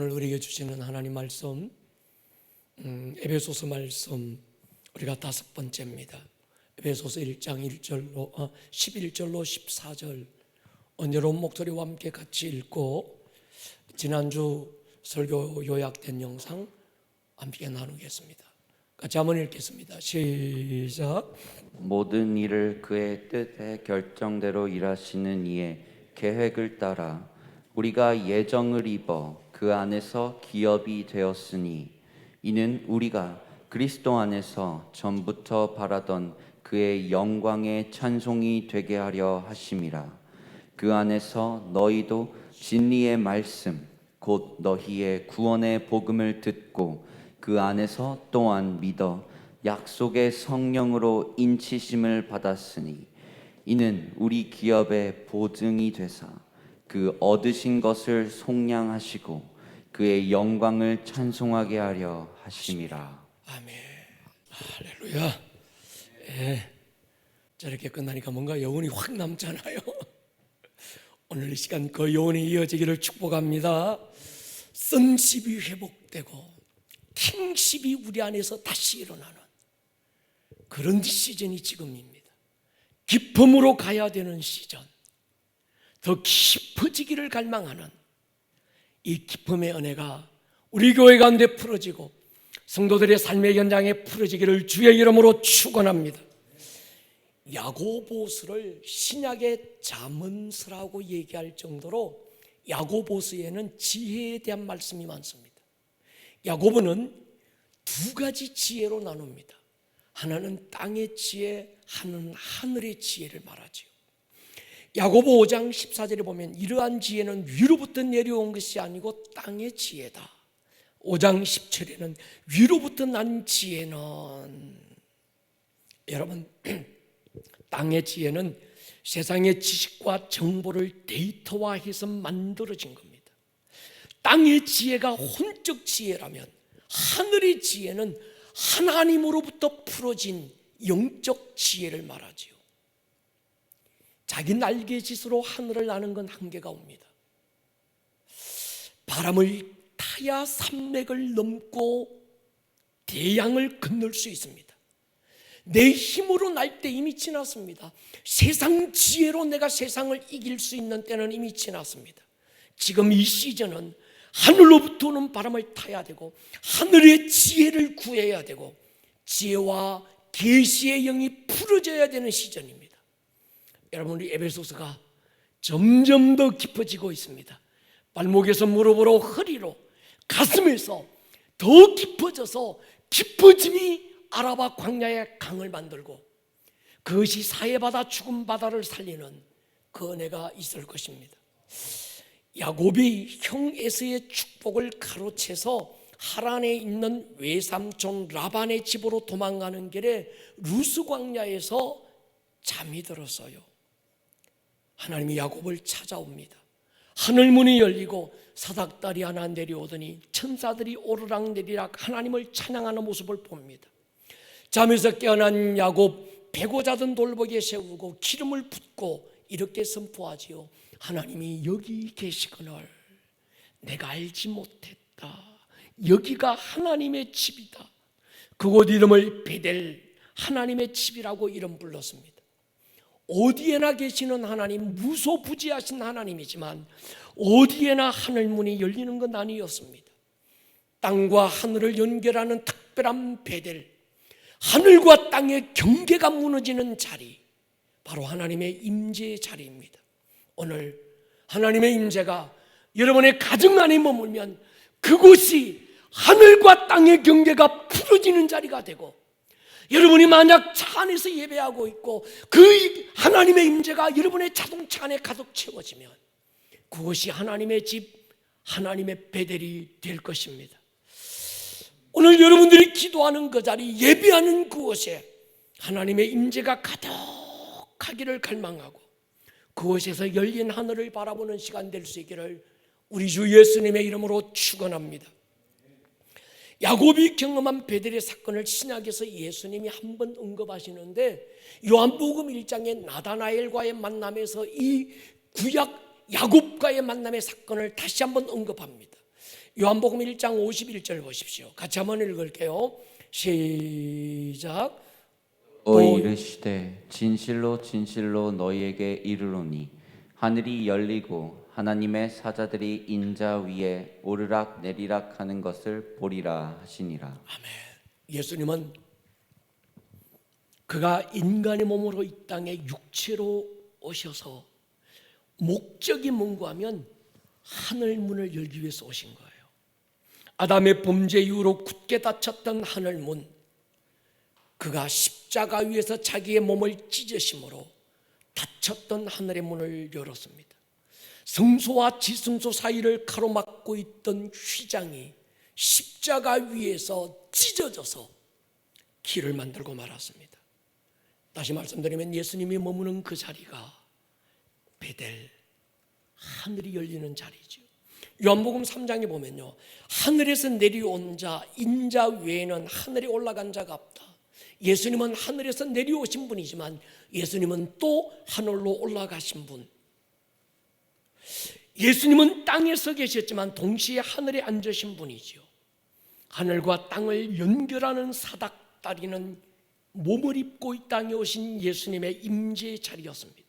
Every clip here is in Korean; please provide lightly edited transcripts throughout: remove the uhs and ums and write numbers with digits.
오늘 우리에게 주시는 하나님 말씀, 에베소서 말씀 우리가 5번째입니다. 에베소서 1장 11절로 14절 언제로운 목소리와 함께 같이 읽고 지난주 설교 요약된 영상 함께 나누겠습니다. 같이 한번 읽겠습니다. 시작. 모든 일을 그의 뜻의 결정대로 일하시는 이의 계획을 따라 우리가 예정을 입어 그 안에서 기업이 되었으니 이는 우리가 그리스도 안에서 전부터 바라던 그의 영광의 찬송이 되게 하려 하심이라. 그 안에서 너희도 진리의 말씀 곧 너희의 구원의 복음을 듣고 그 안에서 또한 믿어 약속의 성령으로 인치심을 받았으니 이는 우리 기업의 보증이 되사 그 얻으신 것을 속량하시고 그의 영광을 찬송하게 하려 하심이라. 아멘. 할렐루야. 저렇게 끝나니까 뭔가 여운이 확 남잖아요. 오늘 이 시간 그 여운이 이어지기를 축복합니다. 썸십이 회복되고 킹십이 우리 안에서 다시 일어나는 그런 시즌이 지금입니다. 기쁨으로 가야 되는 시즌, 더 깊어지기를 갈망하는 이 기쁨의 은혜가 우리 교회 가운데 풀어지고 성도들의 삶의 현장에 풀어지기를 주의 이름으로 축원합니다. 야고보서를 신약의 잠언서라고 얘기할 정도로 야고보서에는 지혜에 대한 말씀이 많습니다. 야고보는 두 가지 지혜로 나눕니다. 하나는 땅의 지혜, 하나는 하늘의 지혜를 말하지요. 야고보 5장 14절에 보면 이러한 지혜는 위로부터 내려온 것이 아니고 땅의 지혜다. 5장 10절에는 위로부터 난 지혜는, 여러분, 땅의 지혜는 세상의 지식과 정보를 데이터화해서 만들어진 겁니다. 땅의 지혜가 혼적 지혜라면 하늘의 지혜는 하나님으로부터 풀어진 영적 지혜를 말하지요. 자기 날개짓으로 하늘을 나는 건 한계가 옵니다. 바람을 타야 산맥을 넘고 대양을 건널 수 있습니다. 내 힘으로 날 때 이미 지났습니다. 세상 지혜로 내가 세상을 이길 수 있는 때는 이미 지났습니다. 지금 이 시즌은 하늘로부터 오는 바람을 타야 되고 하늘의 지혜를 구해야 되고 지혜와 계시의 영이 풀어져야 되는 시즌입니다. 여러분, 우리 에베소서가 점점 더 깊어지고 있습니다. 발목에서 무릎으로 허리로 가슴에서 더 깊어져서 깊어짐이 아라바 광야의 강을 만들고 그것이 사해바다 죽은 바다를 살리는 그 은혜가 있을 것입니다. 야곱이 형 에서의 축복을 가로채서 하란에 있는 외삼촌 라반의 집으로 도망가는 길에 루스 광야에서 잠이 들었어요. 하나님이 야곱을 찾아옵니다. 하늘문이 열리고 사닥다리 하나 내려오더니 천사들이 오르락내리락 하나님을 찬양하는 모습을 봅니다. 잠에서 깨어난 야곱, 베고 자던 돌보기에 세우고 기름을 붓고 이렇게 선포하지요. 하나님이 여기 계시거늘 내가 알지 못했다. 여기가 하나님의 집이다. 그곳 이름을 베델, 하나님의 집이라고 이름 불렀습니다. 어디에나 계시는 하나님, 무소부지하신 하나님이지만 어디에나 하늘문이 열리는 건 아니었습니다. 땅과 하늘을 연결하는 특별한 베델, 하늘과 땅의 경계가 무너지는 자리, 바로 하나님의 임재의 자리입니다. 오늘 하나님의 임재가 여러분의 가정 안에 머물면 그곳이 하늘과 땅의 경계가 풀어지는 자리가 되고, 여러분이 만약 차 안에서 예배하고 있고 그 하나님의 임재가 여러분의 자동차 안에 가득 채워지면 그것이 하나님의 집, 하나님의 베델이 될 것입니다. 오늘 여러분들이 기도하는 그 자리, 예배하는 그곳에 하나님의 임재가 가득하기를 갈망하고 그곳에서 열린 하늘을 바라보는 시간 될 수 있기를 우리 주 예수님의 이름으로 축원합니다. 야곱이 경험한 베델의 사건을 신약에서 예수님이 한 번 언급하시는데 요한복음 1장의 나다나엘과의 만남에서 이 구약 야곱과의 만남의 사건을 다시 한번 언급합니다. 요한복음 1장 51절 보십시오. 같이 한번 읽을게요. 시작. 또 이르시되 진실로 진실로 너희에게 이르노니 하늘이 열리고 하나님의 사자들이 인자 위에 오르락 내리락 하는 것을 보리라 하시니라. 아멘. 예수님은 그가 인간의 몸으로 이 땅에 육체로 오셔서 목적이 뭔가 하면 하늘 문을 열기 위해서 오신 거예요. 아담의 범죄 이후로 굳게 닫혔던 하늘 문, 그가 십자가 위에서 자기의 몸을 찢으심으로 닫혔던 하늘의 문을 열었습니다. 성소와 지성소 사이를 가로막고 있던 휘장이 십자가 위에서 찢어져서 길을 만들고 말았습니다. 다시 말씀드리면 예수님이 머무는 그 자리가 베델, 하늘이 열리는 자리죠. 요한복음 3장에 보면요, 하늘에서 내려온 자, 인자 외에는 하늘에 올라간 자가 없다. 예수님은 하늘에서 내려오신 분이지만 예수님은 또 하늘로 올라가신 분. 예수님은 땅에서 계셨지만 동시에 하늘에 앉으신 분이죠. 하늘과 땅을 연결하는 사닥다리는 몸을 입고 이 땅에 오신 예수님의 임재의 자리였습니다.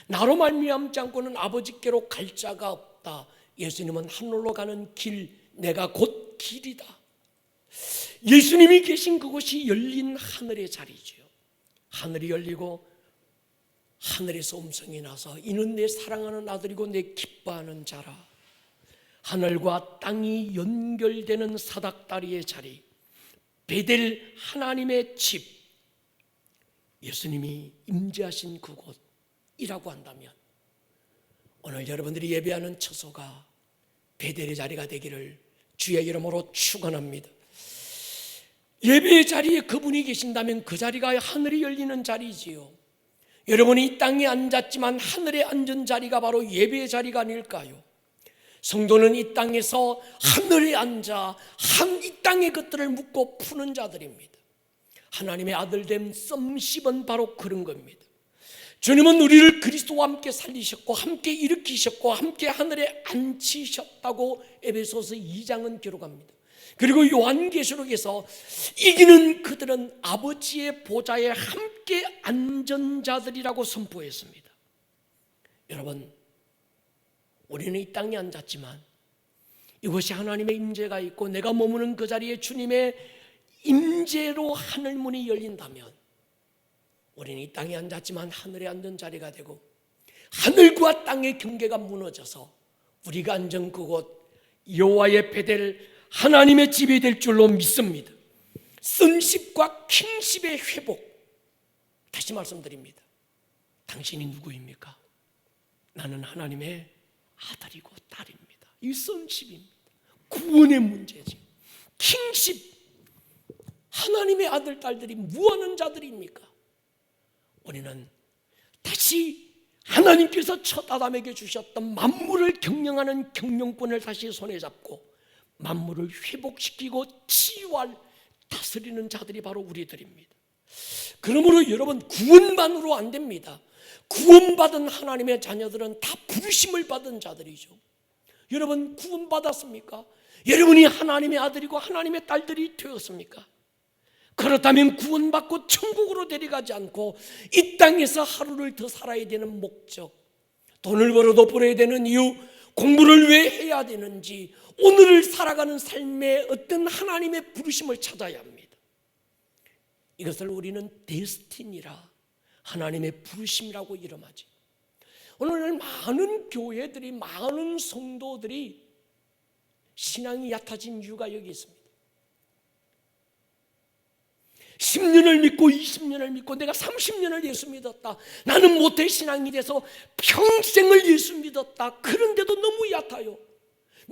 나로 말미암지 않고는 아버지께로 갈 자가 없다. 예수님은 하늘로 가는 길, 내가 곧 길이다. 예수님이 계신 그곳이 열린 하늘의 자리지요. 하늘이 열리고 하늘에서 음성이 나서 이는 내 사랑하는 아들이고 내 기뻐하는 자라. 하늘과 땅이 연결되는 사닥다리의 자리, 베델 하나님의 집, 예수님이 임재하신 그곳이라고 한다면 오늘 여러분들이 예배하는 처소가 베델의 자리가 되기를 주의 이름으로 축원합니다. 예배의 자리에 그분이 계신다면 그 자리가 하늘이 열리는 자리지요. 여러분이 이 땅에 앉았지만 하늘에 앉은 자리가 바로 예배의 자리가 아닐까요? 성도는 이 땅에서 하늘에 앉아 이 땅의 것들을 묻고 푸는 자들입니다. 하나님의 아들됨 썸씹은 바로 그런 겁니다. 주님은 우리를 그리스도와 함께 살리셨고 함께 일으키셨고 함께 하늘에 앉히셨다고 에베소서 2장은 기록합니다. 그리고 요한계시록에서 이기는 그들은 아버지의 보좌에 함께 앉은 자들이라고 선포했습니다. 여러분, 우리는 이 땅에 앉았지만 이곳이 하나님의 임재가 있고 내가 머무는 그 자리에 주님의 임재로 하늘문이 열린다면 우리는 이 땅에 앉았지만 하늘에 앉은 자리가 되고 하늘과 땅의 경계가 무너져서 우리가 앉은 그곳 여호와의 베델 하나님의 집이 될 줄로 믿습니다. 선십과 킹십의 회복. 다시 말씀드립니다. 당신이 누구입니까? 나는 하나님의 아들이고 딸입니다. 이 선십입니다. 구원의 문제지. 킹십, 하나님의 아들 딸들이 무하는 자들입니까? 우리는 다시 하나님께서 첫 아담에게 주셨던 만물을 경영하는 경영권을 다시 손에 잡고 만물을 회복시키고 치유할 다스리는 자들이 바로 우리들입니다. 그러므로 여러분, 구원만으로 안 됩니다. 구원받은 하나님의 자녀들은 다 부르심을 받은 자들이죠. 여러분, 구원받았습니까? 여러분이 하나님의 아들이고 하나님의 딸들이 되었습니까? 그렇다면 구원받고 천국으로 데려가지 않고 이 땅에서 하루를 더 살아야 되는 목적, 돈을 벌어도 벌어야 되는 이유, 공부를 왜 해야 되는지, 오늘을 살아가는 삶의 어떤 하나님의 부르심을 찾아야 합니다. 이것을 우리는 데스티니라, 하나님의 부르심이라고 이름하지. 오늘 많은 교회들이, 많은 성도들이 신앙이 얕아진 이유가 여기 있습니다. 10년을 믿고 20년을 믿고 내가 30년을 예수 믿었다. 나는 모태 신앙이 돼서 평생을 예수 믿었다. 그런데도 너무 얕아요.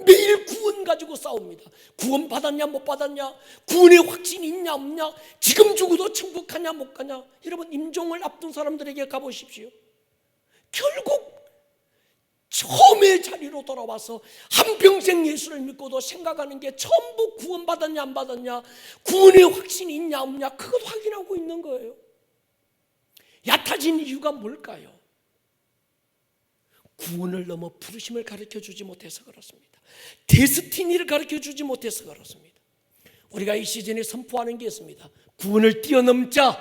매일 구원 가지고 싸웁니다. 구원 받았냐 못 받았냐, 구원의 확신이 있냐 없냐, 지금 죽어도 천국 가냐 못 가냐. 여러분, 임종을 앞둔 사람들에게 가보십시오. 결국 처음의 자리로 돌아와서 한평생 예수를 믿고도 생각하는 게 전부 구원 받았냐 안 받았냐, 구원의 확신이 있냐 없냐, 그것 확인하고 있는 거예요. 얕아진 이유가 뭘까요? 구원을 넘어 부르심을 가르쳐 주지 못해서 그렇습니다. 데스티니를 가르쳐 주지 못해서 그렇습니다. 우리가 이 시즌에 선포하는 게 있습니다. 구원을 뛰어넘자.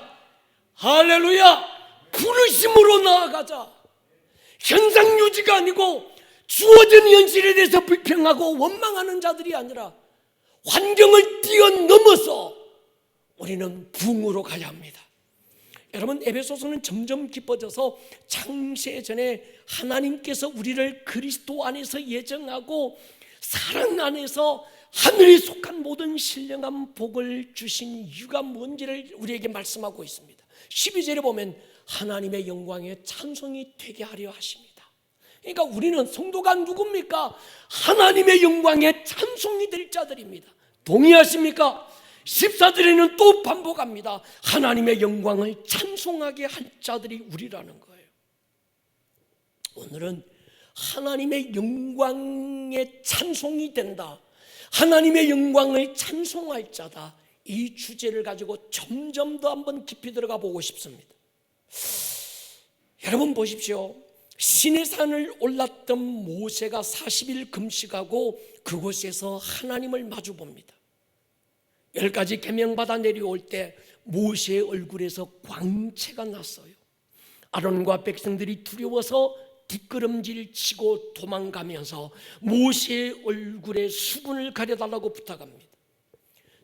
할렐루야. 부르심으로 나아가자. 현상 유지가 아니고 주어진 현실에 대해서 불평하고 원망하는 자들이 아니라 환경을 뛰어넘어서 우리는 부흥으로 가야 합니다. 여러분, 에베소서는 점점 깊어져서 창세 전에 하나님께서 우리를 그리스도 안에서 예정하고 사랑 안에서 하늘에 속한 모든 신령한 복을 주신 이유가 뭔지를 우리에게 말씀하고 있습니다. 12절에 보면 하나님의 영광에 찬송이 되게 하려 하십니다. 그러니까 우리는 성도가 누굽니까? 하나님의 영광에 찬송이 될 자들입니다. 동의하십니까? 14절에는 또 반복합니다. 하나님의 영광을 찬송하게 할 자들이 우리라는 거예요. 오늘은 하나님의 영광에 찬송이 된다, 하나님의 영광을 찬송할 자다, 이 주제를 가지고 점점 더 한번 깊이 들어가 보고 싶습니다. 여러분 보십시오. 시내산을 올랐던 모세가 40일 금식하고 그곳에서 하나님을 마주 봅니다. 10가지 계명받아 내려올 때 모세의 얼굴에서 광채가 났어요. 아론과 백성들이 두려워서 뒷걸음질 치고 도망가면서 모세의 얼굴에 수분을 가려달라고 부탁합니다.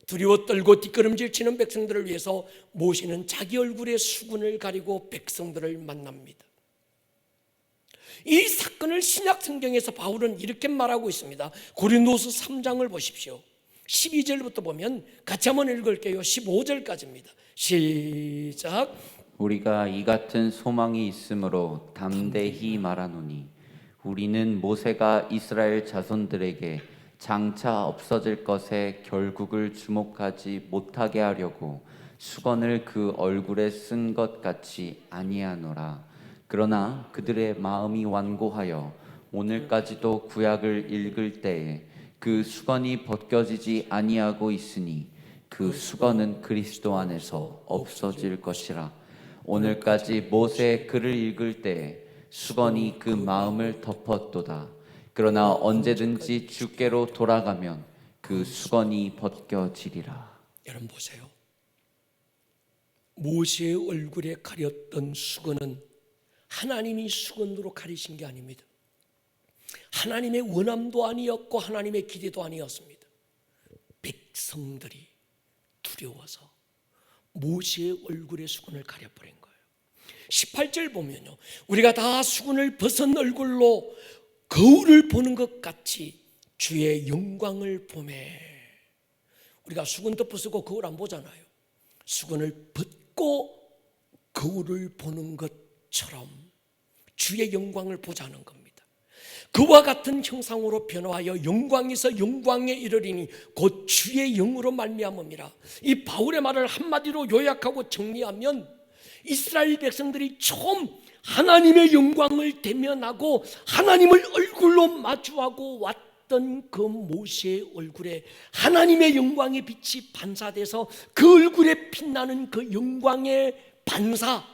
두려워 떨고 뒷걸음질 치는 백성들을 위해서 모세는 자기 얼굴에 수분을 가리고 백성들을 만납니다. 이 사건을 신약 성경에서 바울은 이렇게 말하고 있습니다. 고린도서 3장을 보십시오. 12절부터 보면 같이 한번 읽을게요. 15절까지입니다. 시작. 우리가 이 같은 소망이 있으므로 담대히 말하노니 우리는 모세가 이스라엘 자손들에게 장차 없어질 것에 결국을 주목하지 못하게 하려고 수건을 그 얼굴에 쓴 것 같이 아니하노라. 그러나 그들의 마음이 완고하여 오늘까지도 구약을 읽을 때에 그 수건이 벗겨지지 아니하고 있으니 그 수건은 그리스도 안에서 없어질 것이라. 오늘까지 모세의 글을 읽을 때에 수건이 그 마음을 덮었도다. 그러나 언제든지 주께로 돌아가면 그 수건이 벗겨지리라. 여러분 보세요. 모세의 얼굴에 가렸던 수건은 하나님이 수건으로 가리신 게 아닙니다. 하나님의 원함도 아니었고 하나님의 기대도 아니었습니다. 백성들이 두려워서 모세의 얼굴에 수건을 가려버린 거예요. 18절 보면요, 우리가 다 수건을 벗은 얼굴로 거울을 보는 것 같이 주의 영광을 보매. 우리가 수건 덮어쓰고 거울 안 보잖아요. 수건을 벗고 거울을 보는 것처럼 주의 영광을 보자는 겁니다. 그와 같은 형상으로 변화하여 영광에서 영광에 이르리니 곧 주의 영으로 말미암음이라. 이 바울의 말을 한마디로 요약하고 정리하면 이스라엘 백성들이 처음 하나님의 영광을 대면하고 하나님을 얼굴로 마주하고 왔던 그 모세의 얼굴에 하나님의 영광의 빛이 반사돼서 그 얼굴에 빛나는 그 영광의 반사,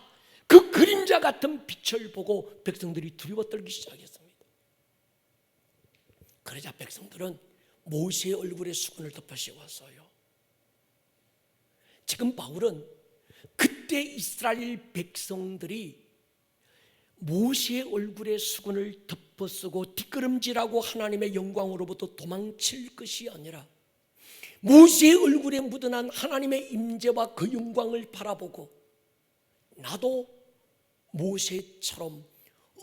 그 그림자 같은 빛을 보고 백성들이 두려워 떨기 시작했습니다. 그러자 백성들은 모세의 얼굴에 수건을 덮어 씌웠어요. 지금 바울은 그때 이스라엘 백성들이 모세의 얼굴에 수건을 덮어쓰고 뒷걸음질하고 하나님의 영광으로부터 도망칠 것이 아니라 모세의 얼굴에 묻어난 하나님의 임재와 그 영광을 바라보고 나도 모세처럼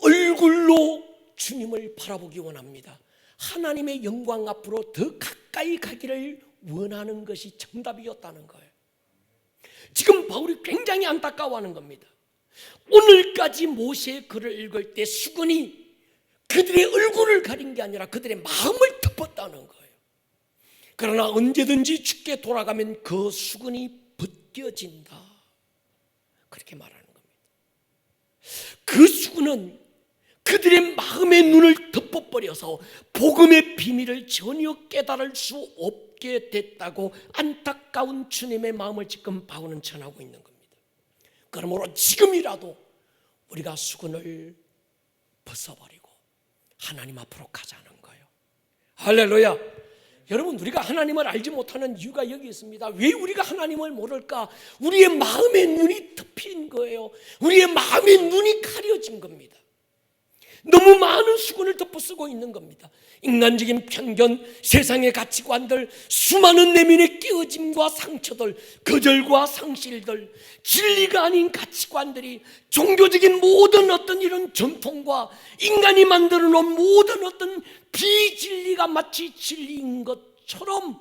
얼굴로 주님을 바라보기 원합니다. 하나님의 영광 앞으로 더 가까이 가기를 원하는 것이 정답이었다는 거예요. 지금 바울이 굉장히 안타까워하는 겁니다. 오늘까지 모세의 글을 읽을 때 수건이 그들의 얼굴을 가린 게 아니라 그들의 마음을 덮었다는 거예요. 그러나 언제든지 주께 돌아가면 그 수건이 벗겨진다, 그렇게 말하는 겁니다. 그 수건은 그들의 마음의 눈을 덮어버려서 복음의 비밀을 전혀 깨달을 수 없게 됐다고 안타까운 주님의 마음을 지금 바울은 전하고 있는 겁니다. 그러므로 지금이라도 우리가 수건을 벗어버리고 하나님 앞으로 가자는 거예요. 할렐루야. 여러분, 우리가 하나님을 알지 못하는 이유가 여기 있습니다. 왜 우리가 하나님을 모를까? 우리의 마음의 눈이 덮인 거예요. 우리의 마음의 눈이 가려진 겁니다. 너무 많은 수건을 덮어쓰고 있는 겁니다. 인간적인 편견, 세상의 가치관들, 수많은 내면의 깨어짐과 상처들, 거절과 상실들, 진리가 아닌 가치관들이, 종교적인 모든 어떤 이런 전통과 인간이 만들어 놓은 모든 어떤 비진리가 마치 진리인 것처럼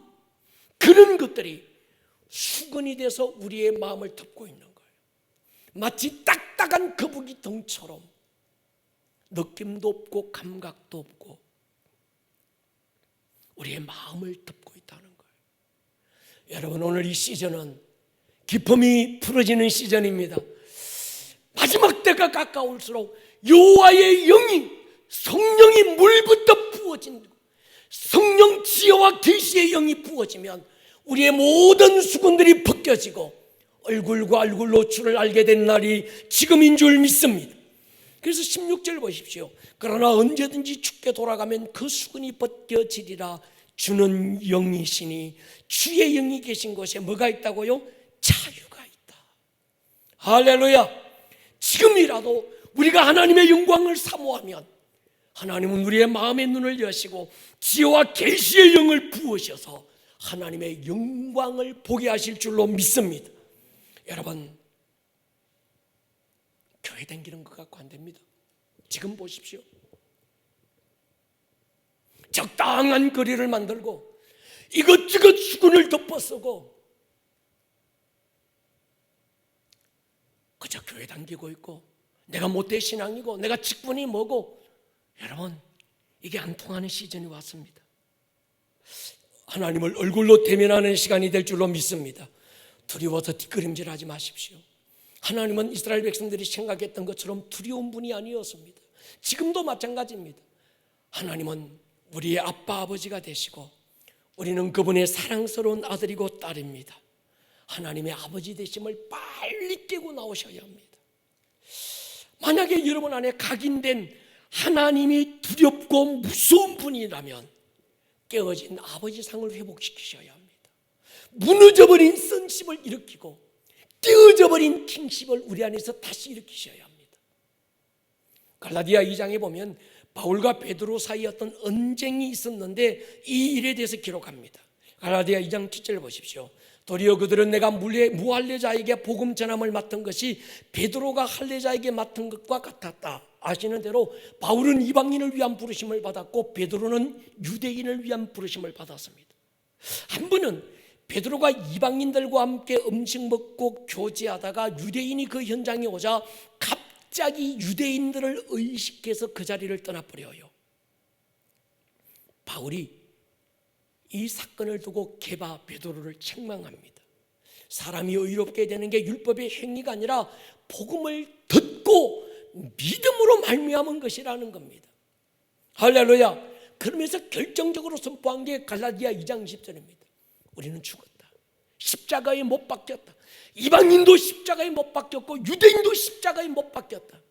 그런 것들이 수건이 돼서 우리의 마음을 덮고 있는 거예요. 마치 딱딱한 거북이 등처럼 느낌도 없고 감각도 없고 우리의 마음을 덮고 있다는 거예요. 여러분, 오늘 이 시즌은 기쁨이 풀어지는 시즌입니다. 마지막 때가 가까울수록 여호와의 영이, 성령이 물부터 부어진, 성령 지혜와 계시의 영이 부어지면 우리의 모든 수건들이 벗겨지고 얼굴과 얼굴로 주를 알게 된 날이 지금인 줄 믿습니다. 그래서 16절 보십시오. 그러나 언제든지 주께 돌아가면 그 수건이 벗겨지리라. 주는 영이시니 주의 영이 계신 곳에 뭐가 있다고요? 자유가 있다. 할렐루야. 지금이라도 우리가 하나님의 영광을 사모하면 하나님은 우리의 마음의 눈을 여시고 지혜와 계시의 영을 부으셔서 하나님의 영광을 보게 하실 줄로 믿습니다. 여러분, 교회 다니는 것 갖고 안 됩니다. 지금 보십시오. 적당한 거리를 만들고 이것저것 수건을 덮어쓰고 그저 교회 다니고 있고 내가 못된 신앙이고 내가 직분이 뭐고, 여러분, 이게 안 통하는 시즌이 왔습니다. 하나님을 얼굴로 대면하는 시간이 될 줄로 믿습니다. 두려워서 뒷걸음질하지 마십시오. 하나님은 이스라엘 백성들이 생각했던 것처럼 두려운 분이 아니었습니다. 지금도 마찬가지입니다. 하나님은 우리의 아빠 아버지가 되시고 우리는 그분의 사랑스러운 아들이고 딸입니다. 하나님의 아버지 되심을 빨리 깨고 나오셔야 합니다. 만약에 여러분 안에 각인된 하나님이 두렵고 무서운 분이라면 깨어진 아버지 상을 회복시키셔야 합니다. 무너져버린 선십을 일으키고 깨어져버린 킹십을 우리 안에서 다시 일으키셔야 합니다. 갈라디아 2장에 보면 바울과 베드로 사이에 어떤 언쟁이 있었는데 이 일에 대해서 기록합니다. 갈라디아 2장 7절 보십시오. 도리어 그들은 내가 무할례자에게 복음 전함을 맡은 것이 베드로가 할례자에게 맡은 것과 같았다. 아시는 대로 바울은 이방인을 위한 부르심을 받았고 베드로는 유대인을 위한 부르심을 받았습니다. 한 번은 베드로가 이방인들과 함께 음식 먹고 교제하다가 유대인이 그 현장에 오자 갑자기 유대인들을 의식해서 그 자리를 떠나버려요. 바울이 이 사건을 두고 게바 베드로를 책망합니다. 사람이 의롭게 되는 게 율법의 행위가 아니라 복음을 듣고 믿음으로 말미암은 것이라는 겁니다. 할렐루야. 그러면서 결정적으로 선포한 게 갈라디아 2장 10절입니다. 우리는 죽었다. 십자가에 못 박혔다. 이방인도 십자가에 못 박혔고 유대인도 십자가에 못 박혔다.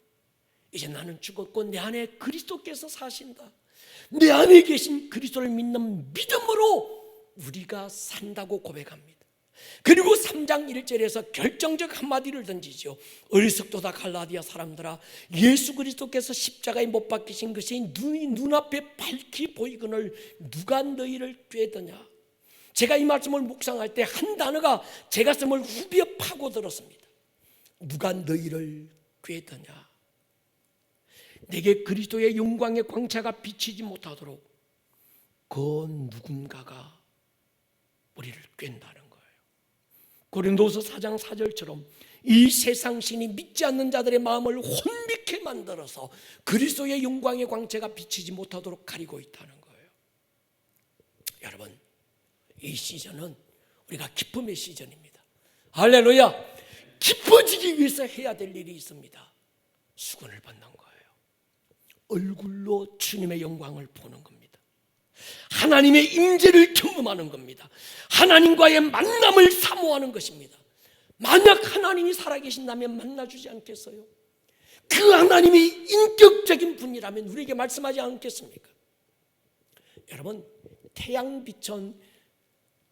이제 나는 죽었고 내 안에 그리스도께서 사신다. 내 안에 계신 그리스도를 믿는 믿음으로 우리가 산다고 고백합니다. 그리고 3장 1절에서 결정적 한마디를 던지죠. 어리석도다 갈라디아 사람들아, 예수 그리스도께서 십자가에 못 박히신 것이 너희 눈앞에 밝히 보이거늘 누가 너희를 꾀더냐. 제가 이 말씀을 묵상할 때 한 단어가 제 가슴을 후벼 파고들었습니다. 누가 너희를 꾀더냐. 내게 그리스도의 영광의 광채가 비치지 못하도록 그 누군가가 우리를 꾀다는 거예요. 고린도서 4장 4절처럼 이 세상 신이 믿지 않는 자들의 마음을 혼미케 만들어서 그리스도의 영광의 광채가 비치지 못하도록 가리고 있다는 거예요. 여러분, 이 시즌은 우리가 기쁨의 시즌입니다. 할렐루야. 기뻐지기 위해서 해야 될 일이 있습니다. 수건을 받는 거예요. 얼굴로 주님의 영광을 보는 겁니다. 하나님의 임재를 경험하는 겁니다. 하나님과의 만남을 사모하는 것입니다. 만약 하나님이 살아계신다면 만나주지 않겠어요? 그 하나님이 인격적인 분이라면 우리에게 말씀하지 않겠습니까? 여러분, 태양빛은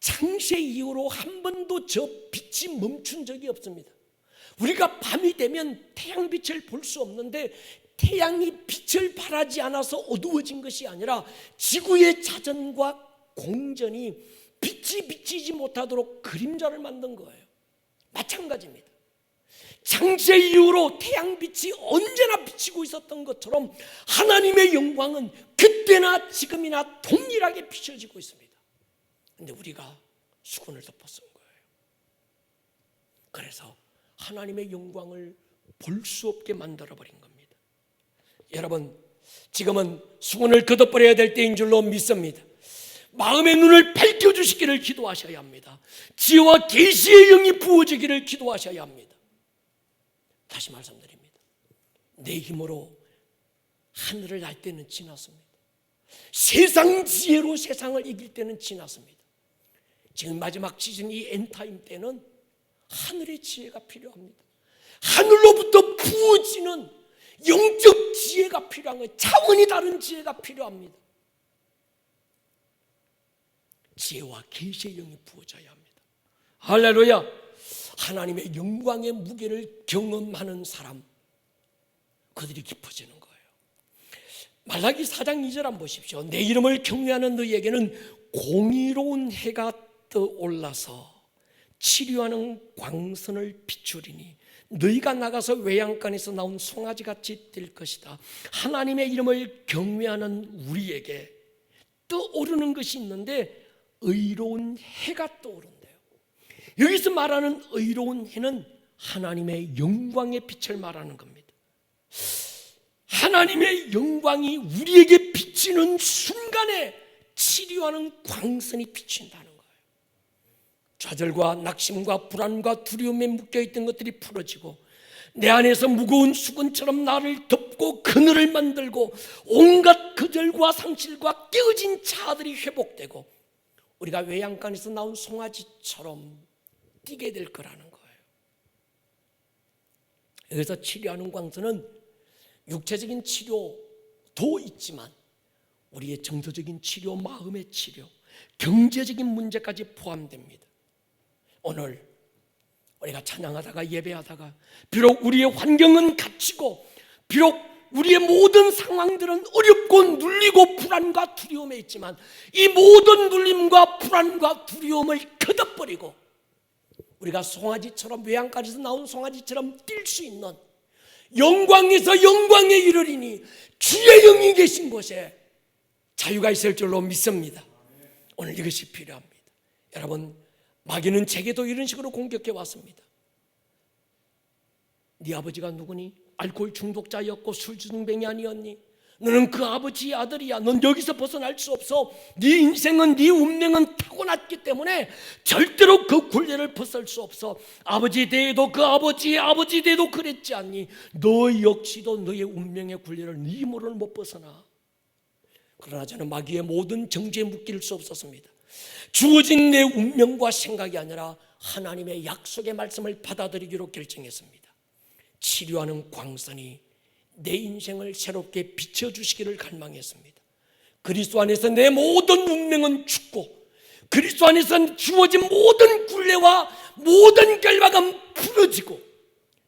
창세 이후로 한 번도 저 빛이 멈춘 적이 없습니다. 우리가 밤이 되면 태양빛을 볼 수 없는데, 태양이 빛을 발하지 않아서 어두워진 것이 아니라 지구의 자전과 공전이 빛이 비치지 못하도록 그림자를 만든 거예요. 마찬가지입니다. 창세 이후로 태양빛이 언제나 비치고 있었던 것처럼 하나님의 영광은 그때나 지금이나 동일하게 비춰지고 있습니다. 그런데 우리가 수건을 덮어쓴 거예요. 그래서 하나님의 영광을 볼 수 없게 만들어버린 겁니다. 여러분, 지금은 수건을 걷어버려야 될 때인 줄로 믿습니다. 마음의 눈을 밝혀주시기를 기도하셔야 합니다. 지혜와 계시의 영이 부어지기를 기도하셔야 합니다. 다시 말씀드립니다. 내 힘으로 하늘을 날 때는 지났습니다. 세상 지혜로 세상을 이길 때는 지났습니다. 지금 마지막 시즌 이 엔타임 때는 하늘의 지혜가 필요합니다. 하늘로부터 부어지는 영적 지혜가 필요한 거예요. 차원이 다른 지혜가 필요합니다. 지혜와 계시의 영이 부어져야 합니다. 할렐루야. 하나님의 영광의 무게를 경험하는 사람, 그들이 깊어지는 거예요. 말라기 4장 2절 한번 보십시오. 내 이름을 경외하는 너희에게는 공의로운 해가 떠올라서 치료하는 광선을 비추리니 너희가 나가서 외양간에서 나온 송아지같이 될 것이다. 하나님의 이름을 경외하는 우리에게 떠오르는 것이 있는데, 의로운 해가 떠오른대요. 여기서 말하는 의로운 해는 하나님의 영광의 빛을 말하는 겁니다. 하나님의 영광이 우리에게 비치는 순간에 치료하는 광선이 비친다는 거예요. 좌절과 낙심과 불안과 두려움에 묶여있던 것들이 풀어지고, 내 안에서 무거운 수건처럼 나를 덮고 그늘을 만들고, 온갖 거절과 상실과 깨어진 자아들이 회복되고, 우리가 외양간에서 나온 송아지처럼 뛰게 될 거라는 거예요. 여기서 치료하는 광선은 육체적인 치료도 있지만 우리의 정서적인 치료, 마음의 치료, 경제적인 문제까지 포함됩니다. 오늘 우리가 찬양하다가 예배하다가 비록 우리의 환경은 갇히고 비록 우리의 모든 상황들은 어렵고 눌리고 불안과 두려움에 있지만, 이 모든 눌림과 불안과 두려움을 걷어버리고 우리가 송아지처럼, 외양간에서 나온 송아지처럼 뛸 수 있는, 영광에서 영광에 이르리니 주의 영이 계신 곳에 자유가 있을 줄로 믿습니다. 오늘 이것이 필요합니다. 여러분, 마귀는 제게도 이런 식으로 공격해 왔습니다. 네 아버지가 누구니? 알코올 중독자였고 술주둥뱅이 아니었니? 너는 그 아버지의 아들이야. 넌 여기서 벗어날 수 없어. 네 인생은, 네 운명은 타고났기 때문에 절대로 그 굴레를 벗을 수 없어. 아버지 대에도 그 아버지의 아버지 대에도 그랬지 않니? 너 역시도 너의 운명의 굴레를 네 힘으로는 못 벗어나. 그러나 저는 마귀의 모든 정죄에 묶일 수 없었습니다. 주어진 내 운명과 생각이 아니라 하나님의 약속의 말씀을 받아들이기로 결정했습니다. 치료하는 광선이 내 인생을 새롭게 비춰주시기를 갈망했습니다. 그리스도 안에서 내 모든 운명은 죽고, 그리스도 안에서 주어진 모든 굴레와 모든 결박은 풀어지고,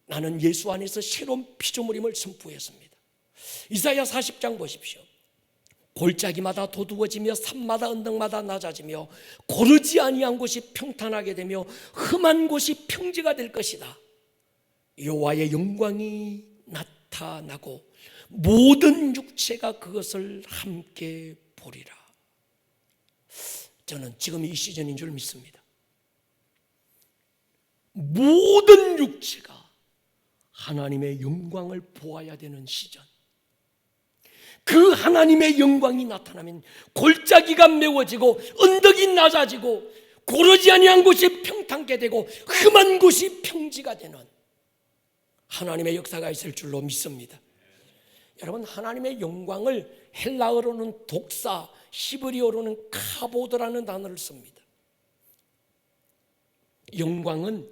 나는 예수 안에서 새로운 피조물임을 선포했습니다. 이사야 40장 보십시오. 골짜기마다 도두어지며 산마다 언덕마다 낮아지며 고르지 아니한 곳이 평탄하게 되며 험한 곳이 평지가 될 것이다. 여호와의 영광이 나타나고 모든 육체가 그것을 함께 보리라. 저는 지금 이 시즌인 줄 믿습니다. 모든 육체가 하나님의 영광을 보아야 되는 시즌. 그 하나님의 영광이 나타나면 골짜기가 메워지고 언덕이 낮아지고 고르지 아니한 곳이 평탄게 되고 험한 곳이 평지가 되는 하나님의 역사가 있을 줄로 믿습니다. 여러분, 하나님의 영광을 헬라어로는 독사, 히브리어로는 카보드라는 단어를 씁니다. 영광은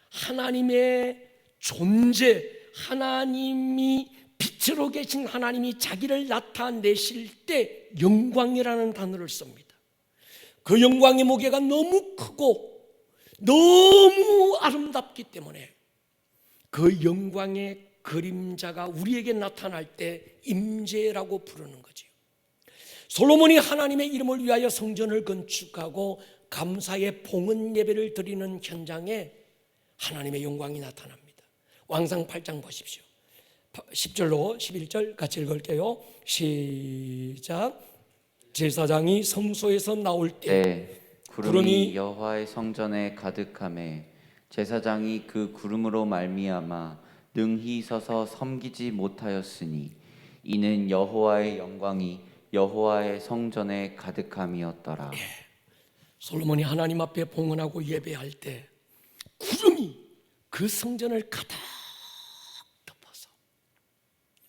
하나님의 존재, 하나님이 빛으로 계신 하나님이 자기를 나타내실 때 영광이라는 단어를 씁니다. 그 영광의 무게가 너무 크고 너무 아름답기 때문에 그 영광의 그림자가 우리에게 나타날 때 임재라고 부르는 거지요. 솔로몬이 하나님의 이름을 위하여 성전을 건축하고 감사의 봉헌 예배를 드리는 현장에 하나님의 영광이 나타납니다. 왕상 8장 보십시오. 10절로 11절 같이 읽을게요. 시작. 제사장이 성소에서 나올 때 구름이 여호와의 성전에 가득하매 제사장이 그 구름으로 말미암아 능히 서서 섬기지 못하였으니 이는 여호와의 영광이 여호와의 성전에 가득함이었더라. 솔로몬이 하나님 앞에 봉헌하고 예배할 때 구름이 그 성전을 가득 덮어서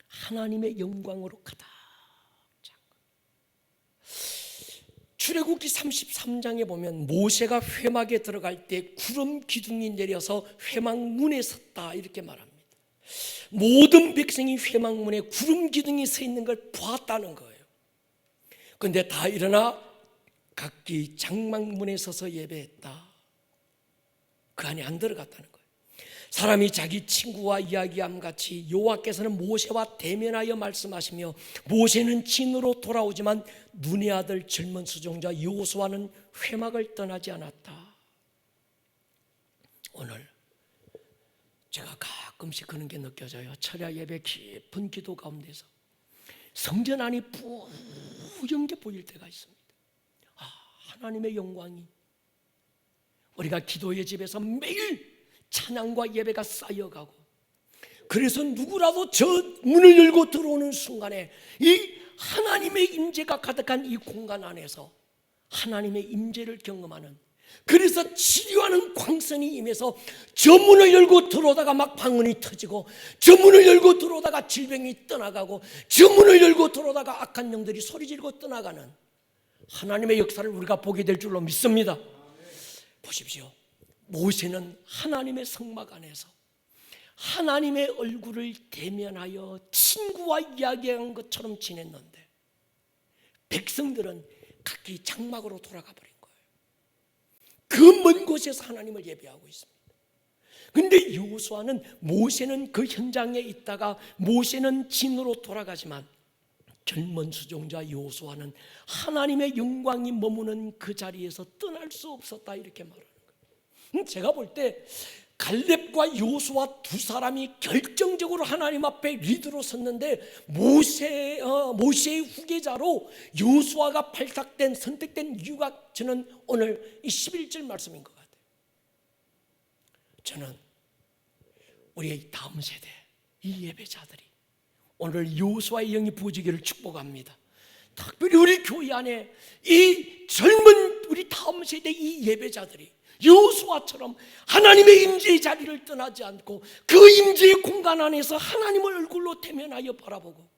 하나님의 영광으로 가득 찬 거예요. 출애굽기 33장에 보면 모세가 회막에 들어갈 때 구름 기둥이 내려서 회막 문에 섰다 이렇게 말합니다. 모든 백성이 회막 문에 구름 기둥이 서 있는 걸 보았다는 거예요. 그런데 다 일어나 각기 장막문에 서서 예배했다. 그 안에 안 들어갔다는 거예요. 사람이 자기 친구와 이야기함 같이 여호와께서는 모세와 대면하여 말씀하시며 모세는 진으로 돌아오지만 눈의 아들 젊은 수종자 여호수아는 회막을 떠나지 않았다. 오늘 제가 가끔씩 그런 게 느껴져요. 철야 예배 깊은 기도 가운데서 성전 안이 뿌옇게 보일 때가 있습니다. 하나님의 영광이 우리가 기도의 집에서 매일 찬양과 예배가 쌓여가고 그래서 누구라도 저 문을 열고 들어오는 순간에 이 하나님의 임재가 가득한 이 공간 안에서 하나님의 임재를 경험하는, 그래서 치료하는 광선이 임해서 저 문을 열고 들어오다가 막 방언이 터지고 저 문을 열고 들어오다가 질병이 떠나가고 저 문을 열고 들어오다가 악한 영들이 소리지르고 떠나가는 하나님의 역사를 우리가 보게 될 줄로 믿습니다. 보십시오. 모세는 하나님의 성막 안에서 하나님의 얼굴을 대면하여 친구와 이야기한 것처럼 지냈는데 백성들은 각기 장막으로 돌아가 버린 거예요. 그 먼 곳에서 하나님을 예배하고 있습니다. 그런데 여호수아는, 모세는 그 현장에 있다가 모세는 진으로 돌아가지만 젊은 수종자 여호수아는 하나님의 영광이 머무는 그 자리에서 떠날 수 없었다 이렇게 말하는 거예요. 제가 볼 때 갈렙과 여호수아 두 사람이 결정적으로 하나님 앞에 리더로 섰는데 모세의 후계자로 여호수아가 선택된 이유가 저는 오늘 이 11절 말씀인 것 같아요. 저는 우리의 다음 세대 이 예배자들이 오늘 여호수아의 영이 부어지기를 축복합니다. 특별히 우리 교회 안에 이 젊은 우리 다음 세대 이 예배자들이 여호수아처럼 하나님의 임재의 자리를 떠나지 않고 그 임재의 공간 안에서 하나님을 얼굴로 대면하여 바라보고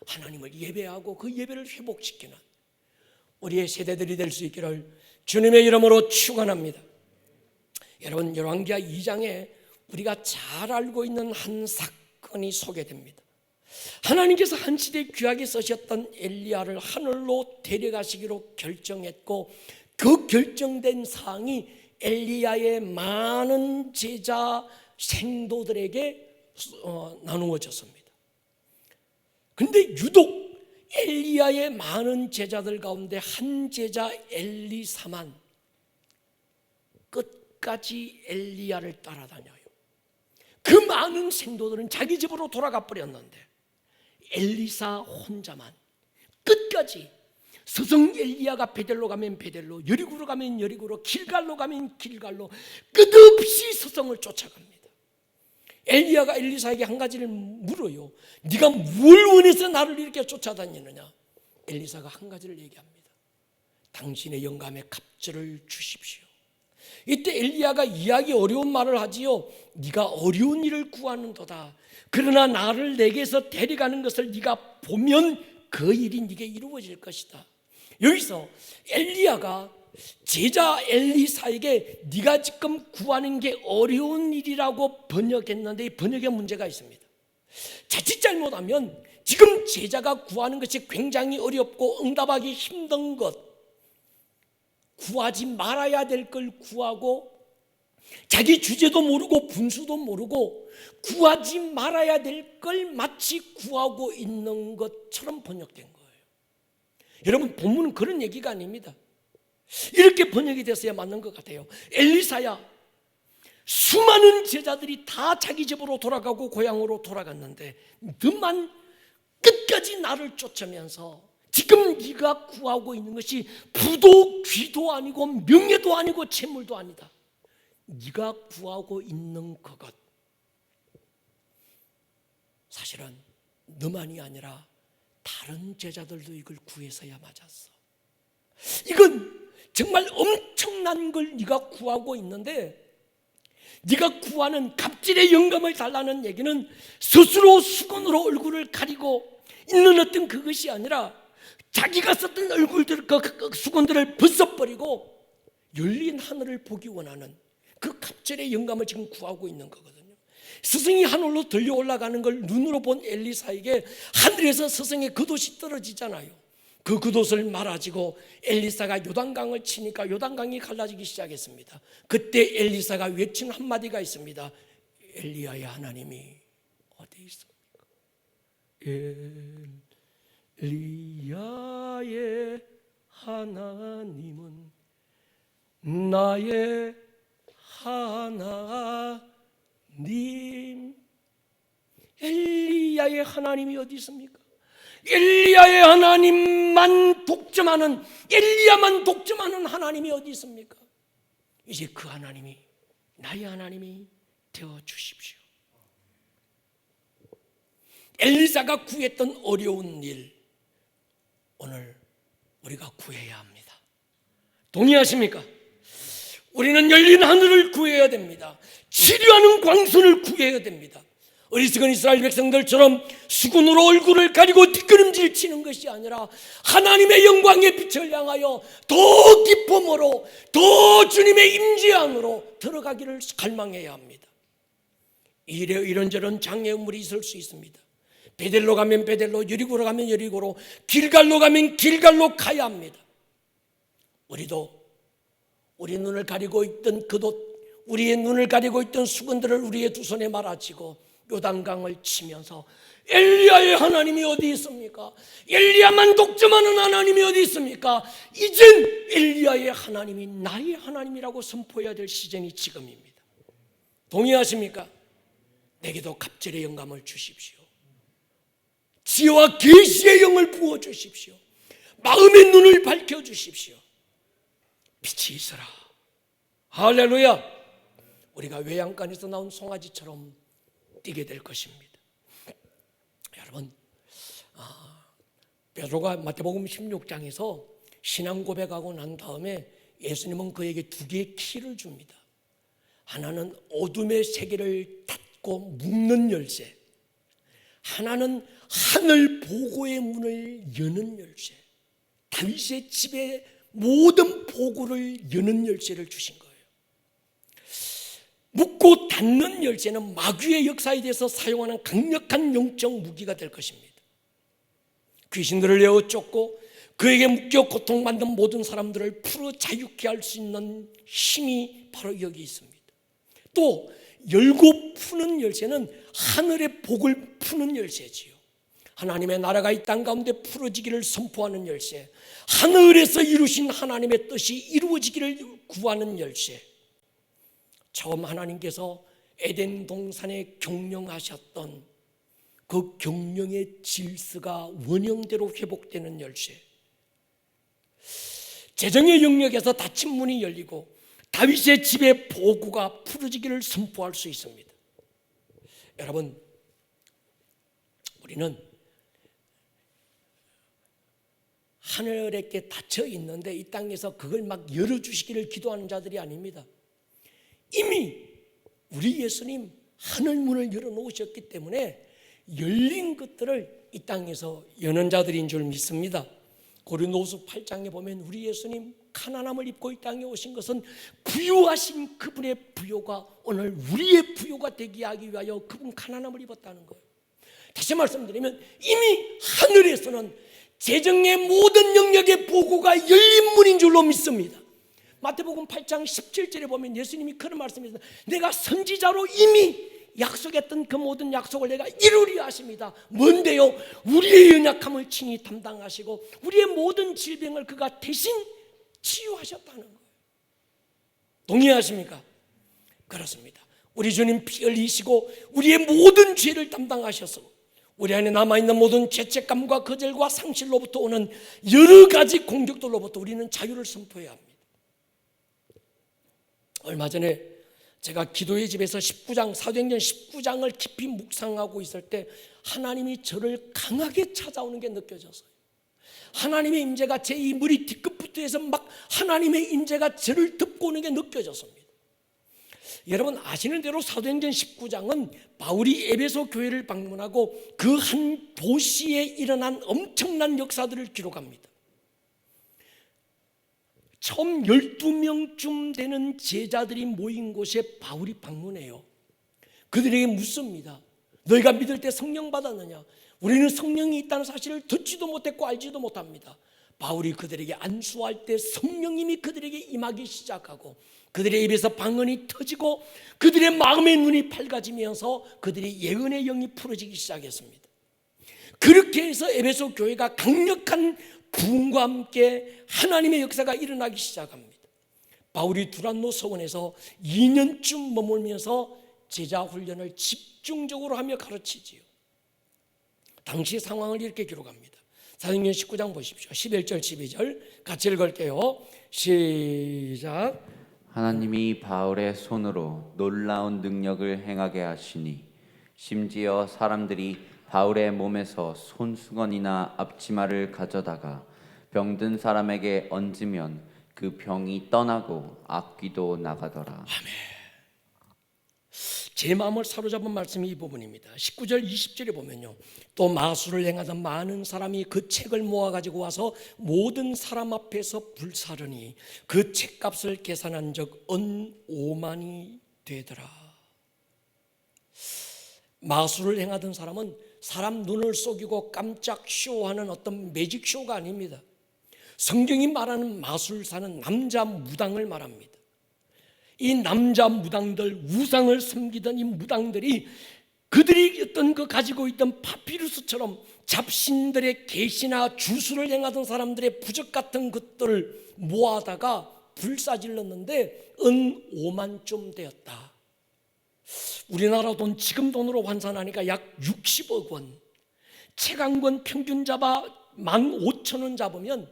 하나님을 예배하고 그 예배를 회복시키는 우리의 세대들이 될 수 있기를 주님의 이름으로 축원합니다. 여러분, 열왕기하 2장에 우리가 잘 알고 있는 한 사건이 소개됩니다. 하나님께서 한 시대 귀하게 쓰셨던 엘리야를 하늘로 데려가시기로 결정했고 그 결정된 사항이 엘리야의 많은 제자 생도들에게 나누어졌습니다. 그런데 유독 엘리야의 많은 제자들 가운데 한 제자 엘리사만 끝까지 엘리야를 따라다녀요. 그 많은 생도들은 자기 집으로 돌아가 버렸는데 엘리사 혼자만 끝까지, 스승 엘리야가 베델로 가면 베델로, 여리고로 가면 여리고로, 길갈로 가면 길갈로 끝없이 스승을 쫓아갑니다. 엘리야가 엘리사에게 한 가지를 물어요. 네가 뭘 원해서 나를 이렇게 쫓아다니느냐? 엘리사가 한 가지를 얘기합니다. 당신의 영감에 갑절을 주십시오. 이때 엘리야가 이야기 어려운 말을 하지요. 네가 어려운 일을 구하는도다. 그러나 나를 내게서 데려가는 것을 네가 보면 그 일이 네게 이루어질 것이다. 여기서 엘리야가 제자 엘리사에게 네가 지금 구하는 게 어려운 일이라고 번역했는데 이 번역에 문제가 있습니다. 자칫 잘못하면 지금 제자가 구하는 것이 굉장히 어렵고 응답하기 힘든 것, 구하지 말아야 될 걸 구하고 자기 주제도 모르고 분수도 모르고 구하지 말아야 될 걸 마치 구하고 있는 것처럼 번역된 거예요. 여러분, 본문은 그런 얘기가 아닙니다. 이렇게 번역이 됐어야 맞는 것 같아요. 엘리사야, 수많은 제자들이 다 자기 집으로 돌아가고 고향으로 돌아갔는데 너만 끝까지 나를 쫓으면서 지금 네가 구하고 있는 것이 부도 귀도 아니고 명예도 아니고 재물도 아니다. 네가 구하고 있는 그것, 사실은 너만이 아니라 다른 제자들도 이걸 구해서야 맞았어. 이건 정말 엄청난 걸 네가 구하고 있는데, 네가 구하는 갑질의 영감을 달라는 얘기는 스스로 수건으로 얼굴을 가리고 있는 어떤 그것이 아니라 자기가 썼던 얼굴들, 그 수건들을 벗어버리고 열린 하늘을 보기 원하는 그 갑질의 영감을 지금 구하고 있는 거거든요. 스승이 하늘로 들려 올라가는 걸 눈으로 본 엘리사에게 하늘에서 스승의 겉옷이 떨어지잖아요. 그 겉옷을 말아지고 엘리사가 요단강을 치니까 요단강이 갈라지기 시작했습니다. 그때 엘리사가 외친 한마디가 있습니다. 엘리야의 하나님이 어디 있습니까? 엘리야의 하나님은 나의 하나님. 엘리야의 하나님이 어디 있습니까? 엘리야의 하나님만 독점하는, 엘리야만 독점하는 하나님이 어디 있습니까? 이제 그 하나님이 나의 하나님이 되어 주십시오. 엘리사가 구했던 어려운 일, 오늘 우리가 구해야 합니다. 동의하십니까? 우리는 열린 하늘을 구해야 됩니다. 치료하는 광선을 구해야 됩니다. 어리석은 이스라엘 백성들처럼 수건으로 얼굴을 가리고 뒷걸음질 치는 것이 아니라 하나님의 영광의 빛을 향하여 더 기쁨으로, 더 주님의 임재 안으로 들어가기를 갈망해야 합니다. 이런저런 장애물이 있을 수 있습니다. 베델로 가면 베델로, 여리고로 가면 여리고로, 길갈로 가면 길갈로 가야 합니다. 우리도 우리 눈을 가리고 있던 겉옷, 우리의 눈을 가리고 있던 수건들을 우리의 두 손에 말아치고 요단강을 치면서 엘리야의 하나님이 어디 있습니까? 엘리야만 독점하는 하나님이 어디 있습니까? 이젠 엘리야의 하나님이 나의 하나님이라고 선포해야 될 시즌이 지금입니다. 동의하십니까? 내게도 갑절의 영감을 주십시오. 지혜와 계시의 영을 부어주십시오. 마음의 눈을 밝혀주십시오. 빛이 있어라. 할렐루야. 우리가 외양간에서 나온 송아지처럼 뛰게 될 것입니다. 여러분, 베드로가 마태복음 16장에서 신앙 고백하고 난 다음에 예수님은 그에게 두 개의 키를 줍니다. 하나는 어둠의 세계를 닫고 묶는 열쇠, 하나는 하늘 보고의 문을 여는 열쇠. 다윗의 집의 모든 보고를 여는 열쇠를 주신 거예요. 묶고 닫는 열쇠는 마귀의 역사에 대해서 사용하는 강력한 영적 무기가 될 것입니다. 귀신들을 내어 쫓고 그에게 묶여 고통받는 모든 사람들을 풀어 자유케 할 수 있는 힘이 바로 여기 있습니다. 또 열고 푸는 열쇠는 하늘의 복을 푸는 열쇠지요. 하나님의 나라가 이 땅 가운데 풀어지기를 선포하는 열쇠, 하늘에서 이루신 하나님의 뜻이 이루어지기를 구하는 열쇠. 처음 하나님께서 에덴 동산에 경영하셨던 그 경영의 질서가 원형대로 회복되는 열쇠. 재정의 영역에서 닫힌 문이 열리고 다윗의 집의 보구가 풀어지기를 선포할 수 있습니다. 여러분, 우리는 하늘에게 닫혀 있는데 이 땅에서 그걸 막 열어주시기를 기도하는 자들이 아닙니다. 이미 우리 예수님 하늘문을 열어놓으셨기 때문에 열린 것들을 이 땅에서 여는 자들인 줄 믿습니다. 고린도후서 8장에 보면 우리 예수님 가난함을 입고 이 땅에 오신 것은 부유하신 그분의 부요가 오늘 우리의 부요가 되게 하기 위하여 그분 가난함을 입었다는 거예요. 다시 말씀드리면 이미 하늘에서는 재정의 모든 영역의 보고가 열린 문인 줄로 믿습니다. 마태복음 8장 17절에 보면 예수님이 그런 말씀이있습니다. 내가 선지자로 이미 약속했던 그 모든 약속을 내가 이루리 하십니다. 뭔데요? 우리의 연약함을 친히 담당하시고 우리의 모든 질병을 그가 대신 치유하셨다는 거예요. 동의하십니까? 그렇습니다. 우리 주님 피 흘리시고 우리의 모든 죄를 담당하셔서 우리 안에 남아있는 모든 죄책감과 거절과 상실로부터 오는 여러 가지 공격들로부터 우리는 자유를 선포해야 합니다. 얼마 전에 제가 기도의 집에서 19장, 사도행전 19장을 깊이 묵상하고 있을 때 하나님이 저를 강하게 찾아오는 게 느껴졌어요. 하나님의 임재가 제 이 머리 뒤끝부터 해서 막 하나님의 임재가 저를 덮고 오는 게 느껴졌습니다. 여러분 아시는 대로 사도행전 19장은 바울이 에베소 교회를 방문하고 그 한 도시에 일어난 엄청난 역사들을 기록합니다. 처음 12명쯤 되는 제자들이 모인 곳에 바울이 방문해요. 그들에게 묻습니다. 너희가 믿을 때 성령 받았느냐? 우리는 성령이 있다는 사실을 듣지도 못했고 알지도 못합니다. 바울이 그들에게 안수할 때 성령님이 그들에게 임하기 시작하고 그들의 입에서 방언이 터지고 그들의 마음의 눈이 밝아지면서 그들의 예언의 영이 풀어지기 시작했습니다. 그렇게 해서 에베소 교회가 강력한 부흥과 함께 하나님의 역사가 일어나기 시작합니다. 바울이 두란노 서원에서 2년쯤 머물면서 제자 훈련을 집중적으로 하며 가르치지요. 당시 상황을 이렇게 기록합니다. 사도행전 19장 보십시오. 11절 12절 같이 읽을게요. 시작. 하나님이 바울의 손으로 놀라운 능력을 행하게 하시니 심지어 사람들이 바울의 몸에서 손수건이나 앞치마를 가져다가 병든 사람에게 얹으면 그 병이 떠나고 악귀도 나가더라. 아멘. 제 마음을 사로잡은 말씀이 이 부분입니다. 19절 20절에 보면요, 또 마술을 행하던 많은 사람이 그 책을 모아가지고 와서 모든 사람 앞에서 불사르니 그 책값을 계산한 적 은 5만이 되더라. 마술을 행하던 사람은 사람 눈을 속이고 깜짝 쇼하는 어떤 매직 쇼가 아닙니다. 성경이 말하는 마술사는 남자 무당을 말합니다. 이 남자 무당들, 우상을 섬기던 이 무당들이 그들이 어떤 그 가지고 있던 파피루스처럼 잡신들의 계시나 주술을 행하던 사람들의 부적 같은 것들을 모아다가 불사질렀는데 은 5만쯤 되었다. 우리나라 돈 지금 돈으로 환산하니까 약 60억 원. 책 한 권 평균 잡아 15,000원 잡으면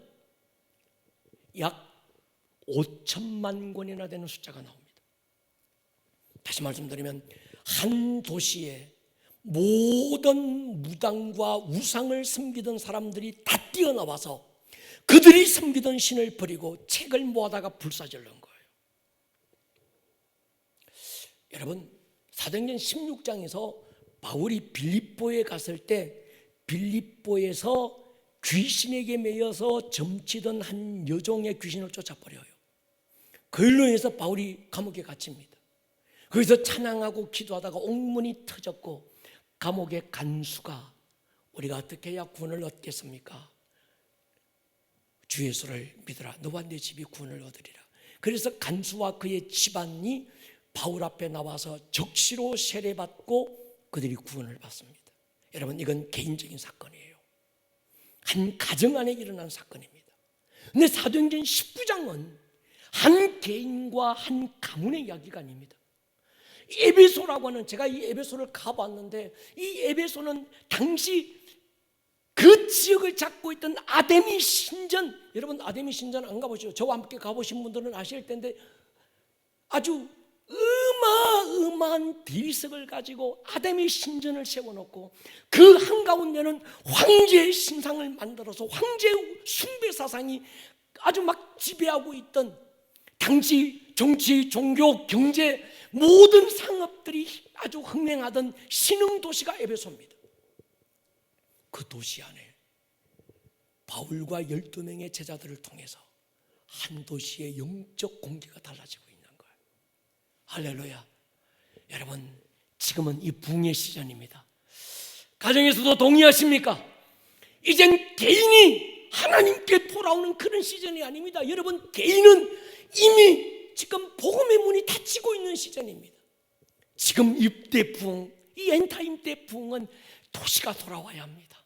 약 5천만 권이나 되는 숫자가 나옵니다. 다시 말씀드리면 한 도시에 모든 무당과 우상을 섬기던 사람들이 다 뛰어나와서 그들이 섬기던 신을 버리고 책을 모아다가 불사질른 거예요. 여러분 사도행전 16장에서 바울이 빌립보에 갔을 때 빌립보에서 귀신에게 매여서 점치던 한 여종의 귀신을 쫓아버려요. 그걸로 인해서 바울이 감옥에 갇힙니다. 거기서 찬양하고 기도하다가 옥문이 터졌고 감옥의 간수가 우리가 어떻게 해야 구원을 얻겠습니까? 주 예수를 믿으라. 너와 네 집이 구원을 얻으리라. 그래서 간수와 그의 집안이 바울 앞에 나와서 적시로 세례받고 그들이 구원을 받습니다. 여러분 이건 개인적인 사건이에요. 한 가정 안에 일어난 사건입니다. 근데 사도행전 19장은 한 개인과 한 가문의 이야기가 아닙니다. 에베소라고 하는, 제가 이 에베소를 가봤는데 이 에베소는 당시 그 지역을 잡고 있던 아데미 신전, 여러분 아데미 신전 안 가보시죠? 저와 함께 가보신 분들은 아실 텐데 아주 어마어마한 비석을 가지고 아데미 신전을 세워놓고 그 한가운데는 황제의 신상을 만들어서 황제의 숭배 사상이 아주 막 지배하고 있던 당시 정치, 종교, 경제 모든 상업들이 아주 흥행하던 신흥 도시가 에베소입니다. 그 도시 안에 바울과 12명의 제자들을 통해서 한 도시의 영적 공기가 달라지고 있는 거예요. 할렐루야. 여러분 지금은 이 부흥의 시즌입니다. 가정에서도 동의하십니까? 이젠 개인이 하나님께 돌아오는 그런 시즌이 아닙니다. 여러분 개인은 이미 지금 복음의 문이 닫히고 있는 시즌입니다. 지금 이때 부흥, 이 엔타임 때 부흥은 도시가 돌아와야 합니다.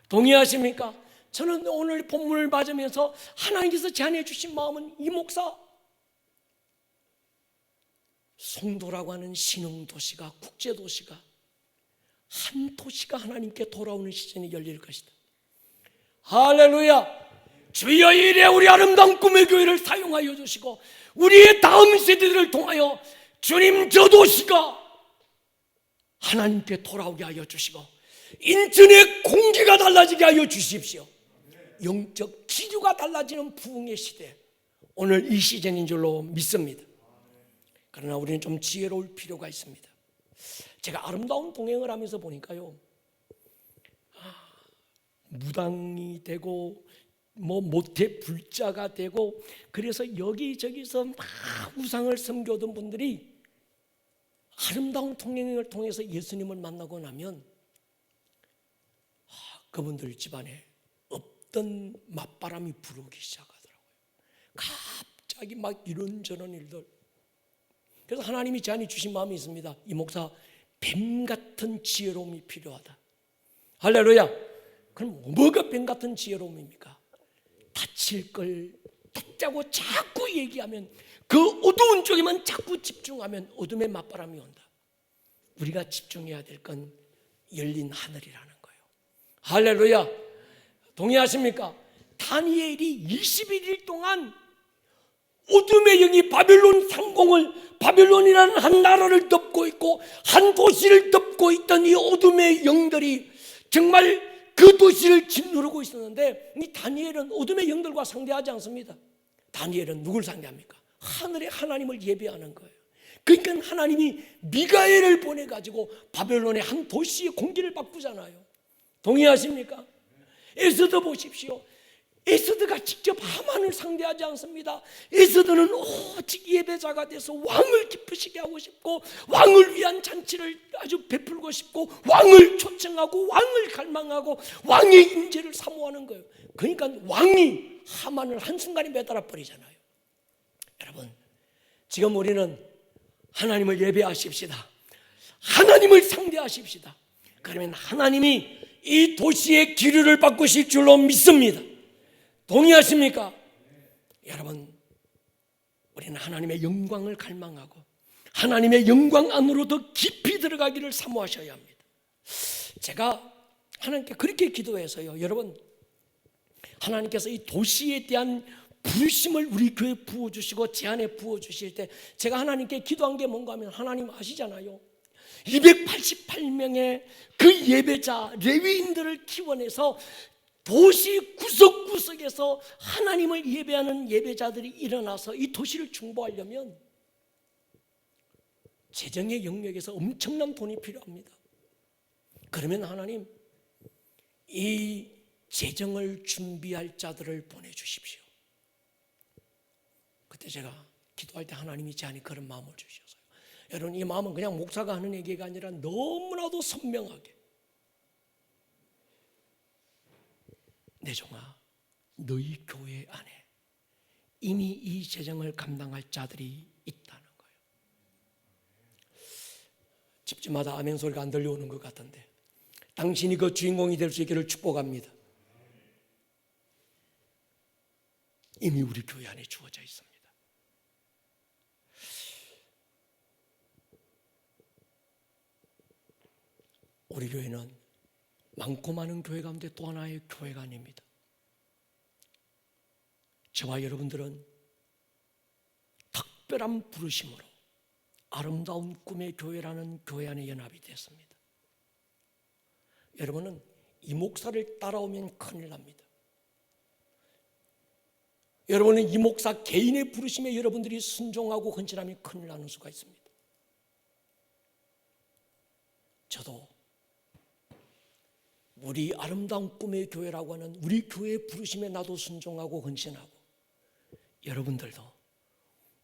동의하십니까? 저는 오늘 본문을 맞으면서 하나님께서 제안해 주신 마음은 이 목사 송도라고 하는 신흥도시가, 국제도시가, 한 도시가 하나님께 돌아오는 시즌이 열릴 것이다. 할렐루야. 주여 이래 우리 아름다운 꿈의 교회를 사용하여 주시고 우리의 다음 세대들을 통하여 주님 저 도시가 하나님께 돌아오게 하여 주시고 인천의 공기가 달라지게 하여 주십시오. 영적 기류가 달라지는 부흥의 시대, 오늘 이 시즌인 줄로 믿습니다. 그러나 우리는 좀 지혜로울 필요가 있습니다. 제가 아름다운 동행을 하면서 보니까요, 무당이 되고 모태 불자가 되고 그래서 여기저기서 막 우상을 섬겨던 분들이 아름다운 통행을 통해서 예수님을 만나고 나면 그분들 집안에 없던 맞바람이 불어오기 시작하더라고요. 갑자기 막 이런저런 일들. 그래서 하나님이 제안해 주신 마음이 있습니다. 이 목사, 뱀 같은 지혜로움이 필요하다. 할렐루야. 그럼 뭐가 뱀 같은 지혜로움입니까? 다칠 걸 닫자고 자꾸 얘기하면, 그 어두운 쪽에만 자꾸 집중하면 어둠의 맞바람이 온다. 우리가 집중해야 될 건 열린 하늘이라는 거예요. 할렐루야. 동의하십니까? 다니엘이 21일 동안 어둠의 영이 바벨론 상공을, 바벨론이라는 한 나라를 덮고 있고 한 도시를 덮고 있던 이 어둠의 영들이 정말 그 도시를 짓누르고 있었는데, 이 다니엘은 어둠의 영들과 상대하지 않습니다. 다니엘은 누굴 상대합니까? 하늘의 하나님을 예배하는 거예요. 그러니까 하나님이 미가엘을 보내가지고 바벨론의 한 도시의 공기를 바꾸잖아요. 동의하십니까? 에스더 보십시오. 에스더가 직접 하만을 상대하지 않습니다. 에스더는 오직 예배자가 돼서 왕을 기쁘시게 하고 싶고 왕을 위한 잔치를 아주 베풀고 싶고 왕을 초청하고 왕을 갈망하고 왕의 임재를 사모하는 거예요. 그러니까 왕이 하만을 한순간에 매달아 버리잖아요. 여러분, 지금 우리는 하나님을 예배하십시다. 하나님을 상대하십시다. 그러면 하나님이 이 도시의 기류를 바꾸실 줄로 믿습니다. 동의하십니까? 여러분, 우리는 하나님의 영광을 갈망하고 하나님의 영광 안으로 더 깊이 들어가기를 사모하셔야 합니다. 제가 하나님께 그렇게 기도해서요, 여러분, 하나님께서 이 도시에 대한 부심을 우리 교회에 부어주시고 제 안에 부어주실 때 제가 하나님께 기도한 게 뭔가 하면, 하나님 아시잖아요, 288명의 그 예배자 레위인들을 키워내서 도시 구석구석에서 하나님을 예배하는 예배자들이 일어나서 이 도시를 중보하려면 재정의 영역에서 엄청난 돈이 필요합니다. 그러면 하나님, 이 재정을 준비할 자들을 보내주십시오. 그때 제가 기도할 때 하나님이 제 안에 그런 마음을 주셔서요. 여러분, 이 마음은 그냥 목사가 하는 얘기가 아니라 너무나도 선명하게, 내 종아, 너희 교회 안에 이미 이 재정을 감당할 자들이 있다는 거예요. 집집마다 아멘 소리가 안 들려오는 것 같은데, 당신이 그 주인공이 될 수 있기를 축복합니다. 이미 우리 교회 안에 주어져 있습니다. 우리 교회는 많고 많은 교회 가운데 또 하나의 교회가 아닙니다. 저와 여러분들은 특별한 부르심으로 아름다운 꿈의 교회라는 교회 안에 연합이 됐습니다. 여러분은 이 목사를 따라오면 큰일 납니다. 여러분은 이 목사 개인의 부르심에 여러분들이 순종하고 헌신하면 큰일 나는 수가 있습니다. 저도 우리 아름다운 꿈의 교회라고 하는 우리 교회의 부르심에 나도 순종하고 헌신하고, 여러분들도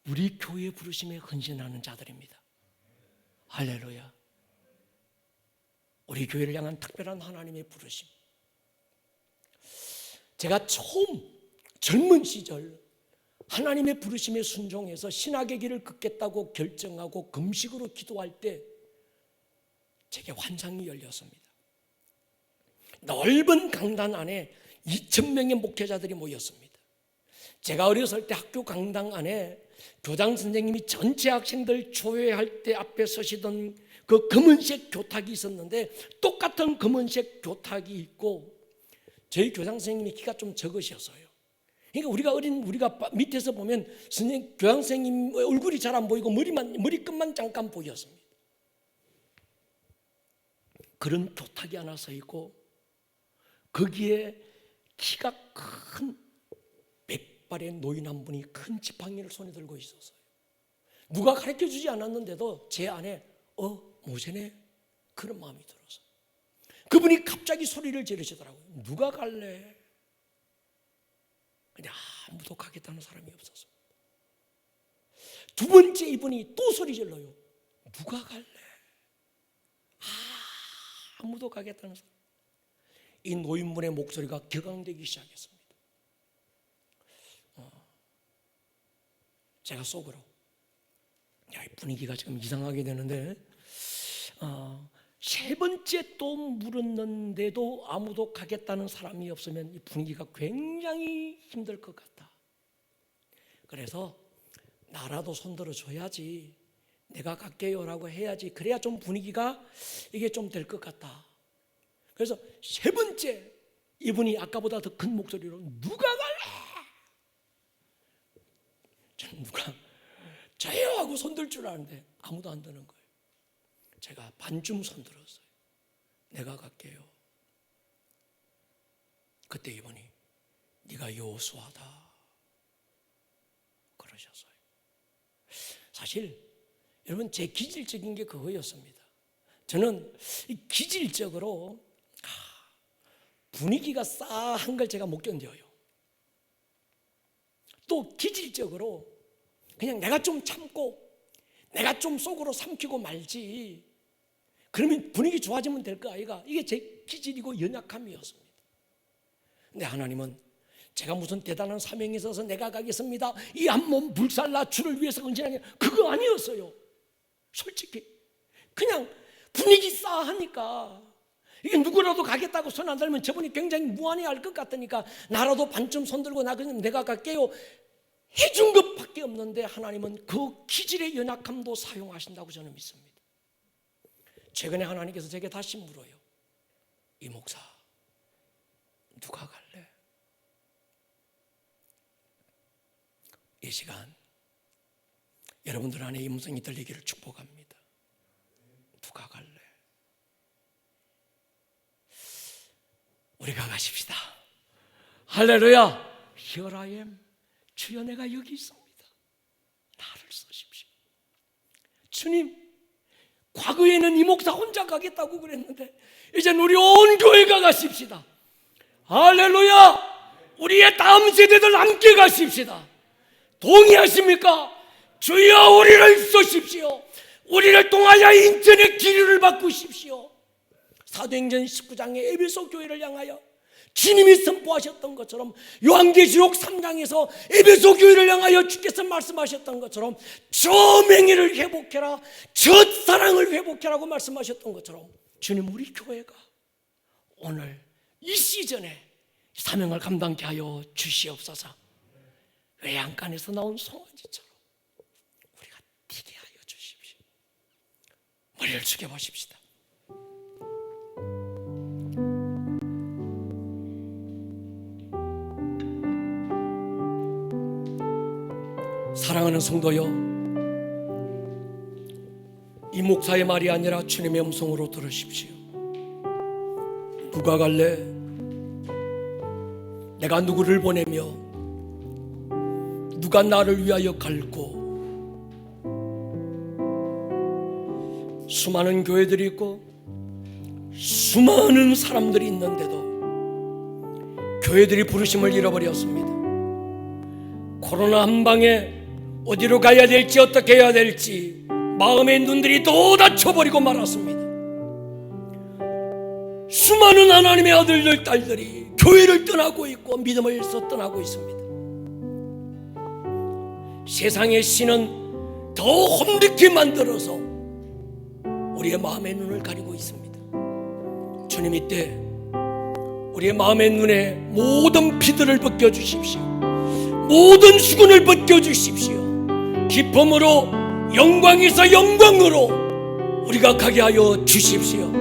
우리 교회의 부르심에 헌신하는 자들입니다. 할렐루야. 우리 교회를 향한 특별한 하나님의 부르심. 제가 처음 젊은 시절 하나님의 부르심에 순종해서 신학의 길을 걷겠다고 결정하고 금식으로 기도할 때 제게 환상이 열렸습니다. 넓은 강단 안에 2,000명의 목회자들이 모였습니다. 제가 어렸을 때 학교 강당 안에 교장 선생님이 전체 학생들 조회할 때 앞에 서시던 그 검은색 교탁이 있었는데, 똑같은 검은색 교탁이 있고 저희 교장 선생님이 키가 좀 적으셨어요. 그러니까 우리가 밑에서 보면 교장 선생님 얼굴이 잘 안 보이고 머리끝만 잠깐 보였습니다. 그런 교탁이 하나 서 있고 거기에 키가 큰 백발의 노인 한 분이 큰 지팡이를 손에 들고 있었어요. 누가 가르쳐주지 않았는데도 제 안에 모세네 그런 마음이 들어서 그분이 갑자기 소리를 지르시더라고요. 누가 갈래? 근데 아무도 가겠다는 사람이 없었습니다. 두 번째 이분이 또 소리 질러요. 누가 갈래? 아무도 가겠다는 사람. 이 노인분의 목소리가 격앙되기 시작했습니다. 제가 속으로 이 분위기가 지금 이상하게 되는데, 세 번째 또 물었는데도 아무도 가겠다는 사람이 없으면 이 분위기가 굉장히 힘들 것 같다. 그래서 나라도 손들어 줘야지, 내가 갈게요라고 해야지, 그래야 좀 분위기가 이게 좀 될 것 같다. 그래서 세 번째 이분이 아까보다 더 큰 목소리로 누가 갈래? 저는 누가 저요 하고 손들 줄 아는데 아무도 안 드는 거예요. 제가 반쯤 손들었어요. 내가 갈게요. 그때 이분이 네가 여호수아다 그러셨어요. 사실 여러분, 제 기질적인 게 그거였습니다. 저는 이 기질적으로 분위기가 싸한 걸 제가 못 견뎌요. 또 기질적으로 그냥 내가 좀 참고 내가 좀 속으로 삼키고 말지, 그러면 분위기 좋아지면 될 거 아이가. 이게 제 기질이고 연약함이었습니다. 근데 하나님은 제가 무슨 대단한 사명이 있어서 내가 가겠습니다, 이 한 몸 불살라 주를 위해서 헌신하게, 그거 아니었어요. 솔직히 그냥 분위기 싸하니까, 이게 누구라도 가겠다고 손 안 들면 저분이 굉장히 무안해할 것 같으니까 나라도 반쯤 손들고 나 그냥 내가 갈게요 해준 것밖에 없는데, 하나님은 그 기질의 연약함도 사용하신다고 저는 믿습니다. 최근에 하나님께서 제게 다시 물어요. 이 목사 누가 갈래? 이 시간 여러분들 안에 이 음성이 들리기를 축복합니다. 누가 갈래? 우리가 가십시다. 할렐루야. Here I am. 주여, 내가 여기 있습니다. 나를 쓰십시오. 주님, 과거에는 이 목사 혼자 가겠다고 그랬는데 이제는 우리 온 교회가 가십시다. 할렐루야. 우리의 다음 세대들 함께 가십시다. 동의하십니까? 주여, 우리를 쓰십시오. 우리를 통하여 인천의 기류를 바꾸십시오. 사도행전 19장의 에베소 교회를 향하여 주님이 선포하셨던 것처럼, 요한계시록 3장에서 에베소 교회를 향하여 주께서 말씀하셨던 것처럼, 저 맹의를 회복해라, 첫사랑을 회복해라고 말씀하셨던 것처럼, 주님, 우리 교회가 오늘 이 시즌에 사명을 감당케 하여 주시옵소서. 외양간에서 나온 송아지처럼 우리가 뛰게 하여 주십시오. 머리를 숙여보십시다. 사랑하는 성도여, 이 목사의 말이 아니라 주님의 음성으로 들으십시오. 누가 갈래? 내가 누구를 보내며 누가 나를 위하여 갈고? 수많은 교회들이 있고 수많은 사람들이 있는데도 교회들이 부르심을 잃어버렸습니다. 코로나 한 방에 어디로 가야 될지 어떻게 해야 될지 마음의 눈들이 또 닫혀버리고 말았습니다. 수많은 하나님의 아들들 딸들이 교회를 떠나고 있고 믿음을 떠나고 있습니다. 세상의 신은 더 험득히 만들어서 우리의 마음의 눈을 가리고 있습니다. 주님, 이때 우리의 마음의 눈에 모든 비들을 벗겨주십시오. 모든 수건을 벗겨주십시오. 기쁨으로, 영광에서 영광으로 우리가 가게 하여 주십시오.